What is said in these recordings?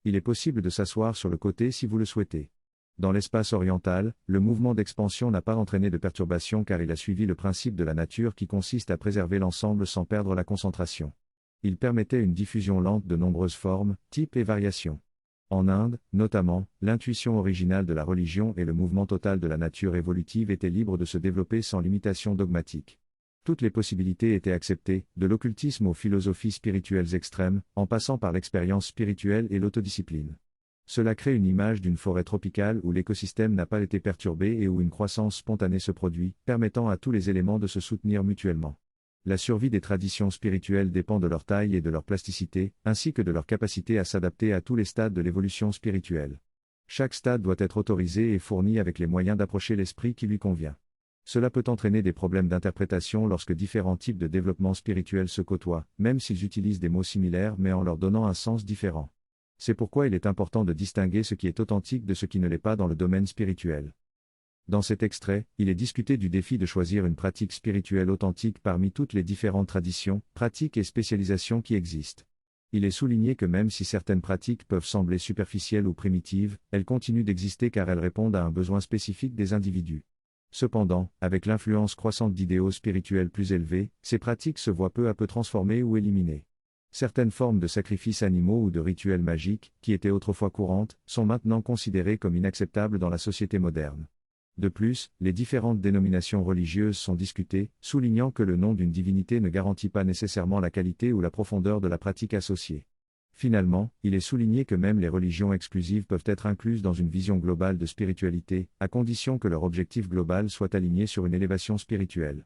Il est possible de s'asseoir sur le côté si vous le souhaitez. Dans l'espace oriental, le mouvement d'expansion n'a pas entraîné de perturbation car il a suivi le principe de la nature qui consiste à préserver l'ensemble sans perdre la concentration. Il permettait une diffusion lente de nombreuses formes, types et variations. En Inde, notamment, l'intuition originale de la religion et le mouvement total de la nature évolutive étaient libres de se développer sans limitation dogmatique. Toutes les possibilités étaient acceptées, de l'occultisme aux philosophies spirituelles extrêmes, en passant par l'expérience spirituelle et l'autodiscipline. Cela crée une image d'une forêt tropicale où l'écosystème n'a pas été perturbé et où une croissance spontanée se produit, permettant à tous les éléments de se soutenir mutuellement. La survie des traditions spirituelles dépend de leur taille et de leur plasticité, ainsi que de leur capacité à s'adapter à tous les stades de l'évolution spirituelle. Chaque stade doit être autorisé et fourni avec les moyens d'approcher l'esprit qui lui convient. Cela peut entraîner des problèmes d'interprétation lorsque différents types de développement spirituel se côtoient, même s'ils utilisent des mots similaires mais en leur donnant un sens différent. C'est pourquoi il est important de distinguer ce qui est authentique de ce qui ne l'est pas dans le domaine spirituel. Dans cet extrait, il est discuté du défi de choisir une pratique spirituelle authentique parmi toutes les différentes traditions, pratiques et spécialisations qui existent. Il est souligné que même si certaines pratiques peuvent sembler superficielles ou primitives, elles continuent d'exister car elles répondent à un besoin spécifique des individus. Cependant, avec l'influence croissante d'idéaux spirituels plus élevés, ces pratiques se voient peu à peu transformées ou éliminées. Certaines formes de sacrifices animaux ou de rituels magiques, qui étaient autrefois courantes, sont maintenant considérées comme inacceptables dans la société moderne. De plus, les différentes dénominations religieuses sont discutées, soulignant que le nom d'une divinité ne garantit pas nécessairement la qualité ou la profondeur de la pratique associée. Finalement, il est souligné que même les religions exclusives peuvent être incluses dans une vision globale de spiritualité, à condition que leur objectif global soit aligné sur une élévation spirituelle.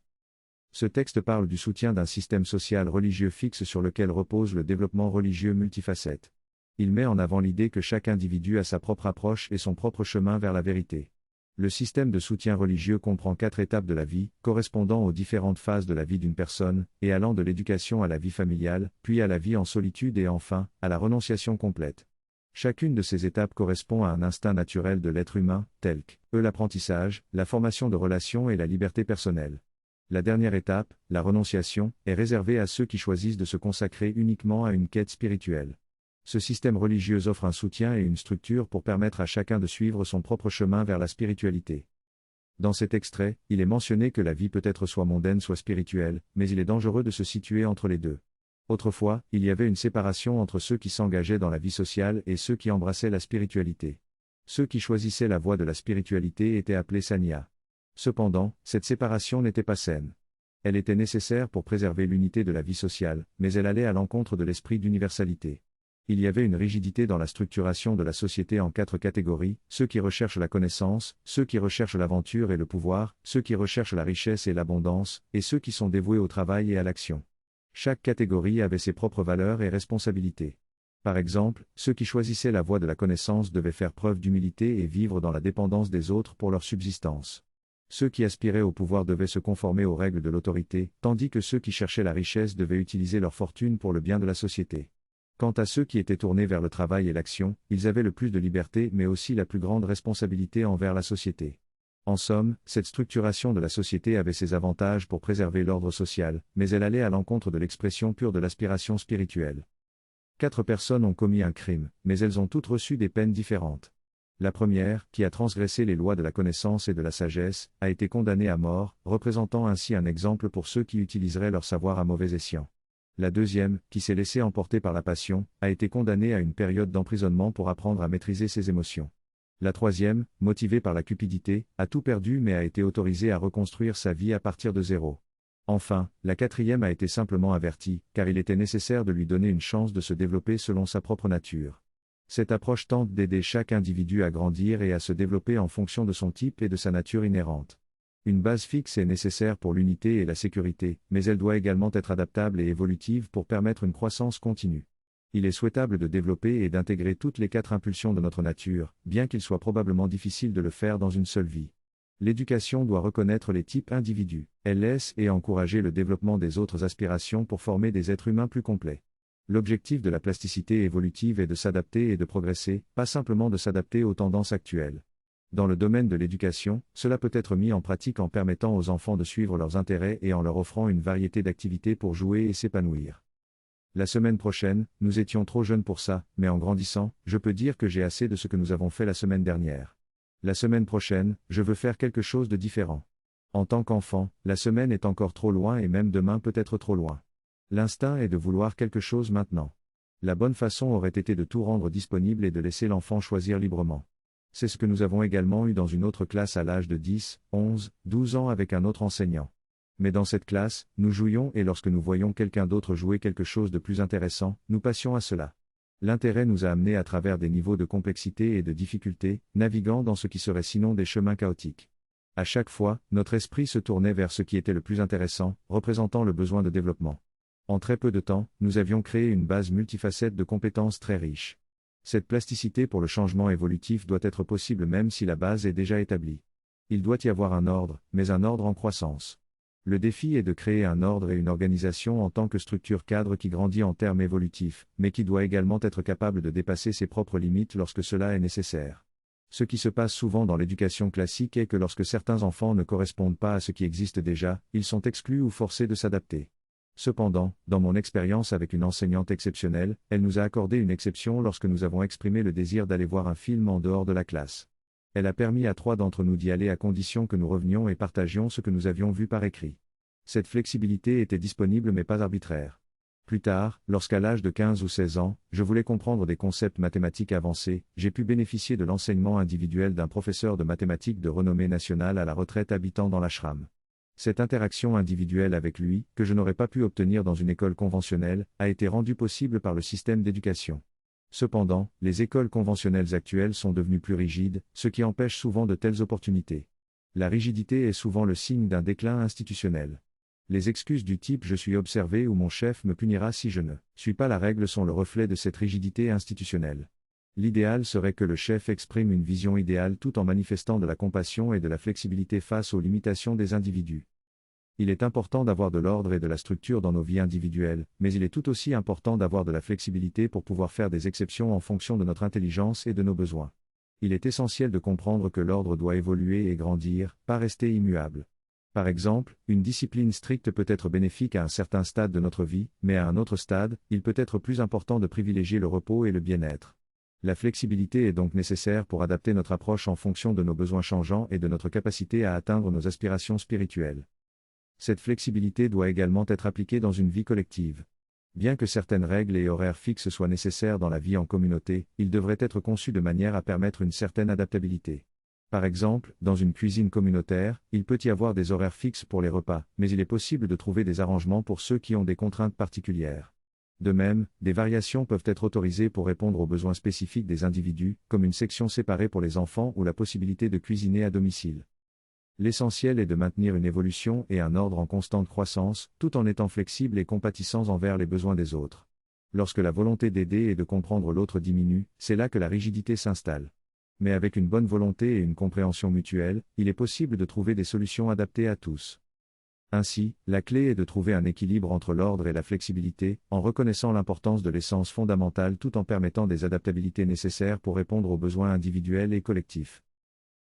Ce texte parle du soutien d'un système social religieux fixe sur lequel repose le développement religieux multifacette. Il met en avant l'idée que chaque individu a sa propre approche et son propre chemin vers la vérité. Le système de soutien religieux comprend 4 étapes de la vie, correspondant aux différentes phases de la vie d'une personne, et allant de l'éducation à la vie familiale, puis à la vie en solitude et enfin, à la renonciation complète. Chacune de ces étapes correspond à un instinct naturel de l'être humain, tel que l'apprentissage, la formation de relations et la liberté personnelle. La dernière étape, la renonciation, est réservée à ceux qui choisissent de se consacrer uniquement à une quête spirituelle. Ce système religieux offre un soutien et une structure pour permettre à chacun de suivre son propre chemin vers la spiritualité. Dans cet extrait, il est mentionné que la vie peut être soit mondaine soit spirituelle, mais il est dangereux de se situer entre les deux. Autrefois, il y avait une séparation entre ceux qui s'engageaient dans la vie sociale et ceux qui embrassaient la spiritualité. Ceux qui choisissaient la voie de la spiritualité étaient appelés sannyas. Cependant, cette séparation n'était pas saine. Elle était nécessaire pour préserver l'unité de la vie sociale, mais elle allait à l'encontre de l'esprit d'universalité. Il y avait une rigidité dans la structuration de la société en 4 catégories, ceux qui recherchent la connaissance, ceux qui recherchent l'aventure et le pouvoir, ceux qui recherchent la richesse et l'abondance, et ceux qui sont dévoués au travail et à l'action. Chaque catégorie avait ses propres valeurs et responsabilités. Par exemple, ceux qui choisissaient la voie de la connaissance devaient faire preuve d'humilité et vivre dans la dépendance des autres pour leur subsistance. Ceux qui aspiraient au pouvoir devaient se conformer aux règles de l'autorité, tandis que ceux qui cherchaient la richesse devaient utiliser leur fortune pour le bien de la société. Quant à ceux qui étaient tournés vers le travail et l'action, ils avaient le plus de liberté mais aussi la plus grande responsabilité envers la société. En somme, cette structuration de la société avait ses avantages pour préserver l'ordre social, mais elle allait à l'encontre de l'expression pure de l'aspiration spirituelle. 4 personnes ont commis un crime, mais elles ont toutes reçu des peines différentes. La première, qui a transgressé les lois de la connaissance et de la sagesse, a été condamnée à mort, représentant ainsi un exemple pour ceux qui utiliseraient leur savoir à mauvais escient. La deuxième, qui s'est laissée emporter par la passion, a été condamnée à une période d'emprisonnement pour apprendre à maîtriser ses émotions. La troisième, motivée par la cupidité, a tout perdu mais a été autorisée à reconstruire sa vie à partir de zéro. Enfin, la quatrième a été simplement avertie, car il était nécessaire de lui donner une chance de se développer selon sa propre nature. Cette approche tente d'aider chaque individu à grandir et à se développer en fonction de son type et de sa nature inhérente. Une base fixe est nécessaire pour l'unité et la sécurité, mais elle doit également être adaptable et évolutive pour permettre une croissance continue. Il est souhaitable de développer et d'intégrer toutes les 4 impulsions de notre nature, bien qu'il soit probablement difficile de le faire dans une seule vie. L'éducation doit reconnaître les types individus, elle laisse et encourager le développement des autres aspirations pour former des êtres humains plus complets. L'objectif de la plasticité évolutive est de s'adapter et de progresser, pas simplement de s'adapter aux tendances actuelles. Dans le domaine de l'éducation, cela peut être mis en pratique en permettant aux enfants de suivre leurs intérêts et en leur offrant une variété d'activités pour jouer et s'épanouir. La semaine prochaine, nous étions trop jeunes pour ça, mais en grandissant, je peux dire que j'ai assez de ce que nous avons fait la semaine dernière. La semaine prochaine, je veux faire quelque chose de différent. En tant qu'enfant, la semaine est encore trop loin et même demain peut être trop loin. L'instinct est de vouloir quelque chose maintenant. La bonne façon aurait été de tout rendre disponible et de laisser l'enfant choisir librement. C'est ce que nous avons également eu dans une autre classe à l'âge de 10, 11, 12 ans avec un autre enseignant. Mais dans cette classe, nous jouions et lorsque nous voyions quelqu'un d'autre jouer quelque chose de plus intéressant, nous passions à cela. L'intérêt nous a amenés à travers des niveaux de complexité et de difficulté, naviguant dans ce qui serait sinon des chemins chaotiques. À chaque fois, notre esprit se tournait vers ce qui était le plus intéressant, représentant le besoin de développement. En très peu de temps, nous avions créé une base multifacette de compétences très riche. Cette plasticité pour le changement évolutif doit être possible même si la base est déjà établie. Il doit y avoir un ordre, mais un ordre en croissance. Le défi est de créer un ordre et une organisation en tant que structure cadre qui grandit en termes évolutifs, mais qui doit également être capable de dépasser ses propres limites lorsque cela est nécessaire. Ce qui se passe souvent dans l'éducation classique est que lorsque certains enfants ne correspondent pas à ce qui existe déjà, ils sont exclus ou forcés de s'adapter. Cependant, dans mon expérience avec une enseignante exceptionnelle, elle nous a accordé une exception lorsque nous avons exprimé le désir d'aller voir un film en dehors de la classe. Elle a permis à 3 d'entre nous d'y aller à condition que nous revenions et partagions ce que nous avions vu par écrit. Cette flexibilité était disponible mais pas arbitraire. Plus tard, lorsqu'à l'âge de 15 ou 16 ans, je voulais comprendre des concepts mathématiques avancés, j'ai pu bénéficier de l'enseignement individuel d'un professeur de mathématiques de renommée nationale à la retraite habitant dans l'ashram. Cette interaction individuelle avec lui, que je n'aurais pas pu obtenir dans une école conventionnelle, a été rendue possible par le système d'éducation. Cependant, les écoles conventionnelles actuelles sont devenues plus rigides, ce qui empêche souvent de telles opportunités. La rigidité est souvent le signe d'un déclin institutionnel. Les excuses du type « je suis observé » ou « mon chef me punira si je ne suis pas la règle » sont le reflet de cette rigidité institutionnelle. L'idéal serait que le chef exprime une vision idéale tout en manifestant de la compassion et de la flexibilité face aux limitations des individus. Il est important d'avoir de l'ordre et de la structure dans nos vies individuelles, mais il est tout aussi important d'avoir de la flexibilité pour pouvoir faire des exceptions en fonction de notre intelligence et de nos besoins. Il est essentiel de comprendre que l'ordre doit évoluer et grandir, pas rester immuable. Par exemple, une discipline stricte peut être bénéfique à un certain stade de notre vie, mais à un autre stade, il peut être plus important de privilégier le repos et le bien-être. La flexibilité est donc nécessaire pour adapter notre approche en fonction de nos besoins changeants et de notre capacité à atteindre nos aspirations spirituelles. Cette flexibilité doit également être appliquée dans une vie collective. Bien que certaines règles et horaires fixes soient nécessaires dans la vie en communauté, ils devraient être conçus de manière à permettre une certaine adaptabilité. Par exemple, dans une cuisine communautaire, il peut y avoir des horaires fixes pour les repas, mais il est possible de trouver des arrangements pour ceux qui ont des contraintes particulières. De même, des variations peuvent être autorisées pour répondre aux besoins spécifiques des individus, comme une section séparée pour les enfants ou la possibilité de cuisiner à domicile. L'essentiel est de maintenir une évolution et un ordre en constante croissance, tout en étant flexible et compatissant envers les besoins des autres. Lorsque la volonté d'aider et de comprendre l'autre diminue, c'est là que la rigidité s'installe. Mais avec une bonne volonté et une compréhension mutuelle, il est possible de trouver des solutions adaptées à tous. Ainsi, la clé est de trouver un équilibre entre l'ordre et la flexibilité, en reconnaissant l'importance de l'essence fondamentale tout en permettant des adaptabilités nécessaires pour répondre aux besoins individuels et collectifs.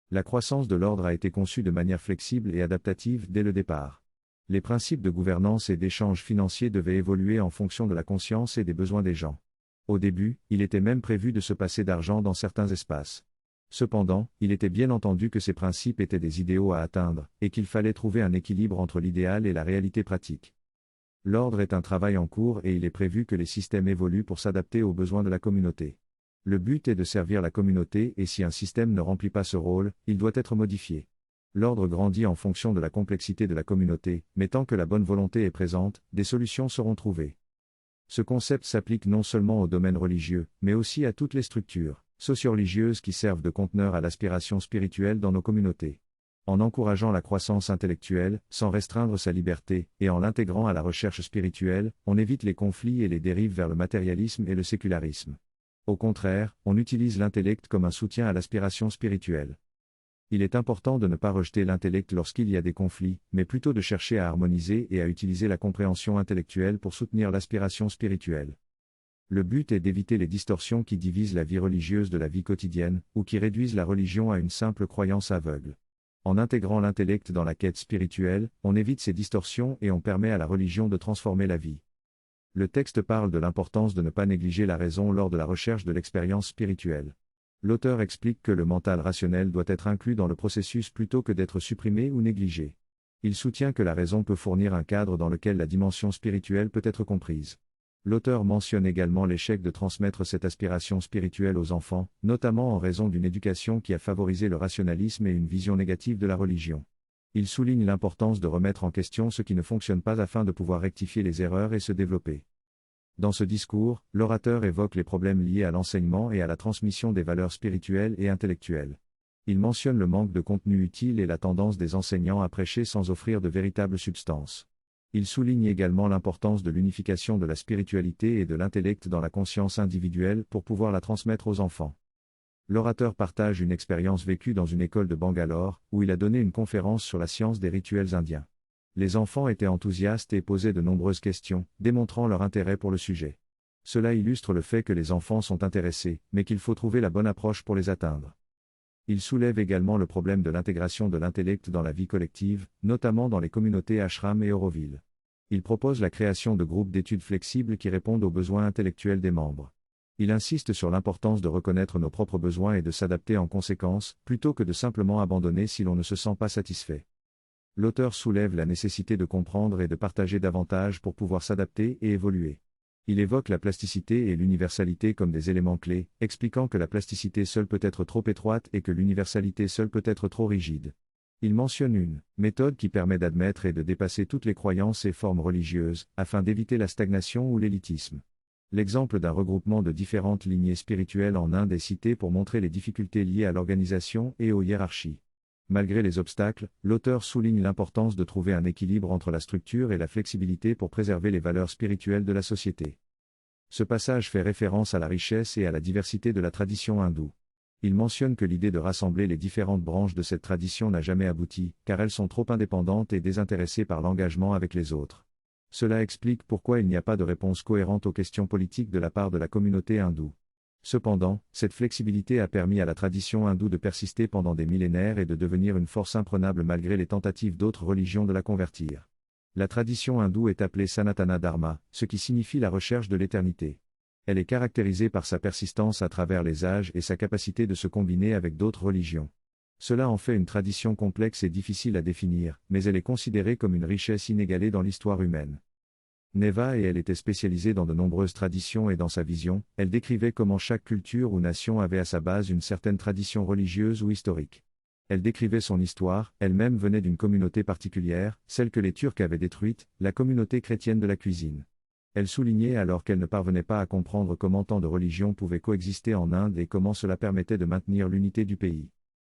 La croissance de l'ordre a été conçue de manière flexible et adaptative dès le départ. Les principes de gouvernance et d'échange financier devaient évoluer en fonction de la conscience et des besoins des gens. Au début, il était même prévu de se passer d'argent dans certains espaces. Cependant, il était bien entendu que ces principes étaient des idéaux à atteindre, et qu'il fallait trouver un équilibre entre l'idéal et la réalité pratique. L'ordre est un travail en cours et il est prévu que les systèmes évoluent pour s'adapter aux besoins de la communauté. Le but est de servir la communauté et si un système ne remplit pas ce rôle, il doit être modifié. L'ordre grandit en fonction de la complexité de la communauté, mais tant que la bonne volonté est présente, des solutions seront trouvées. Ce concept s'applique non seulement au domaine religieux, mais aussi à toutes les structures socio-religieuses qui servent de conteneur à l'aspiration spirituelle dans nos communautés. En encourageant la croissance intellectuelle, sans restreindre sa liberté, et en l'intégrant à la recherche spirituelle, on évite les conflits et les dérives vers le matérialisme et le sécularisme. Au contraire, on utilise l'intellect comme un soutien à l'aspiration spirituelle. Il est important de ne pas rejeter l'intellect lorsqu'il y a des conflits, mais plutôt de chercher à harmoniser et à utiliser la compréhension intellectuelle pour soutenir l'aspiration spirituelle. Le but est d'éviter les distorsions qui divisent la vie religieuse de la vie quotidienne, ou qui réduisent la religion à une simple croyance aveugle. En intégrant l'intellect dans la quête spirituelle, on évite ces distorsions et on permet à la religion de transformer la vie. Le texte parle de l'importance de ne pas négliger la raison lors de la recherche de l'expérience spirituelle. L'auteur explique que le mental rationnel doit être inclus dans le processus plutôt que d'être supprimé ou négligé. Il soutient que la raison peut fournir un cadre dans lequel la dimension spirituelle peut être comprise. L'auteur mentionne également l'échec de transmettre cette aspiration spirituelle aux enfants, notamment en raison d'une éducation qui a favorisé le rationalisme et une vision négative de la religion. Il souligne l'importance de remettre en question ce qui ne fonctionne pas afin de pouvoir rectifier les erreurs et se développer. Dans ce discours, l'orateur évoque les problèmes liés à l'enseignement et à la transmission des valeurs spirituelles et intellectuelles. Il mentionne le manque de contenu utile et la tendance des enseignants à prêcher sans offrir de véritable substance. Il souligne également l'importance de l'unification de la spiritualité et de l'intellect dans la conscience individuelle pour pouvoir la transmettre aux enfants. L'orateur partage une expérience vécue dans une école de Bangalore, où il a donné une conférence sur la science des rituels indiens. Les enfants étaient enthousiastes et posaient de nombreuses questions, démontrant leur intérêt pour le sujet. Cela illustre le fait que les enfants sont intéressés, mais qu'il faut trouver la bonne approche pour les atteindre. Il soulève également le problème de l'intégration de l'intellect dans la vie collective, notamment dans les communautés ashram et Auroville. Il propose la création de groupes d'études flexibles qui répondent aux besoins intellectuels des membres. Il insiste sur l'importance de reconnaître nos propres besoins et de s'adapter en conséquence, plutôt que de simplement abandonner si l'on ne se sent pas satisfait. L'auteur soulève la nécessité de comprendre et de partager davantage pour pouvoir s'adapter et évoluer. Il évoque la plasticité et l'universalité comme des éléments clés, expliquant que la plasticité seule peut être trop étroite et que l'universalité seule peut être trop rigide. Il mentionne une méthode qui permet d'admettre et de dépasser toutes les croyances et formes religieuses, afin d'éviter la stagnation ou l'élitisme. L'exemple d'un regroupement de différentes lignées spirituelles en Inde est cité pour montrer les difficultés liées à l'organisation et aux hiérarchies. Malgré les obstacles, l'auteur souligne l'importance de trouver un équilibre entre la structure et la flexibilité pour préserver les valeurs spirituelles de la société. Ce passage fait référence à la richesse et à la diversité de la tradition hindoue. Il mentionne que l'idée de rassembler les différentes branches de cette tradition n'a jamais abouti, car elles sont trop indépendantes et désintéressées par l'engagement avec les autres. Cela explique pourquoi il n'y a pas de réponse cohérente aux questions politiques de la part de la communauté hindoue. Cependant, cette flexibilité a permis à la tradition hindoue de persister pendant des millénaires et de devenir une force imprenable malgré les tentatives d'autres religions de la convertir. La tradition hindoue est appelée Sanatana Dharma, ce qui signifie la recherche de l'éternité. Elle est caractérisée par sa persistance à travers les âges et sa capacité de se combiner avec d'autres religions. Cela en fait une tradition complexe et difficile à définir, mais elle est considérée comme une richesse inégalée dans l'histoire humaine. Neva et elle était spécialisée dans de nombreuses traditions et dans sa vision, elle décrivait comment chaque culture ou nation avait à sa base une certaine tradition religieuse ou historique. Elle décrivait son histoire, elle-même venait d'une communauté particulière, celle que les Turcs avaient détruite, la communauté chrétienne de la cuisine. Elle soulignait alors qu'elle ne parvenait pas à comprendre comment tant de religions pouvaient coexister en Inde et comment cela permettait de maintenir l'unité du pays.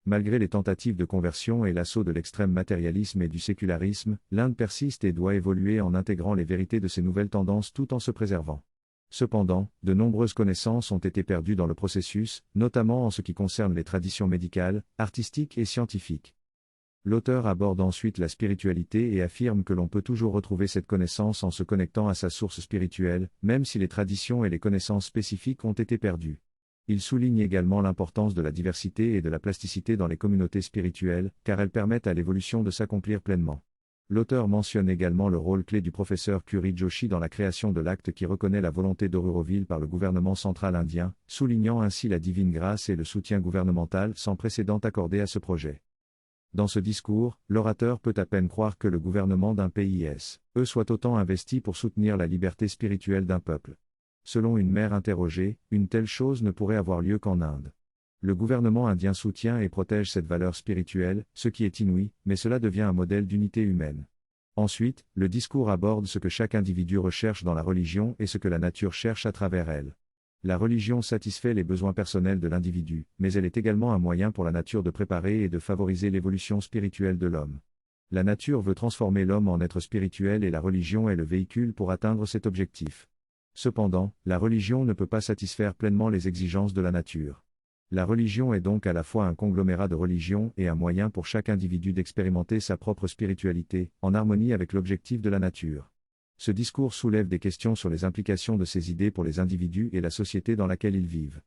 Malgré les tentatives de conversion et l'assaut de l'extrême matérialisme et du sécularisme, l'Inde persiste et doit évoluer en intégrant les vérités de ces nouvelles tendances tout en se préservant. Cependant, de nombreuses connaissances ont été perdues dans le processus, notamment en ce qui concerne les traditions médicales, artistiques et scientifiques. L'auteur aborde ensuite la spiritualité et affirme que l'on peut toujours retrouver cette connaissance en se connectant à sa source spirituelle, même si les traditions et les connaissances spécifiques ont été perdues. Il souligne également l'importance de la diversité et de la plasticité dans les communautés spirituelles, car elles permettent à l'évolution de s'accomplir pleinement. L'auteur mentionne également le rôle clé du professeur Curi Joshi dans la création de l'acte qui reconnaît la volonté d'Auroville par le gouvernement central indien, soulignant ainsi la divine grâce et le soutien gouvernemental sans précédent accordé à ce projet. Dans ce discours, l'orateur peut à peine croire que le gouvernement d'un pays soit autant investi pour soutenir la liberté spirituelle d'un peuple. Selon une mère interrogée, une telle chose ne pourrait avoir lieu qu'en Inde. Le gouvernement indien soutient et protège cette valeur spirituelle, ce qui est inouï, mais cela devient un modèle d'unité humaine. Ensuite, le discours aborde ce que chaque individu recherche dans la religion et ce que la nature cherche à travers elle. La religion satisfait les besoins personnels de l'individu, mais elle est également un moyen pour la nature de préparer et de favoriser l'évolution spirituelle de l'homme. La nature veut transformer l'homme en être spirituel et la religion est le véhicule pour atteindre cet objectif. Cependant, la religion ne peut pas satisfaire pleinement les exigences de la nature. La religion est donc à la fois un conglomérat de religions et un moyen pour chaque individu d'expérimenter sa propre spiritualité, en harmonie avec l'objectif de la nature. Ce discours soulève des questions sur les implications de ces idées pour les individus et la société dans laquelle ils vivent.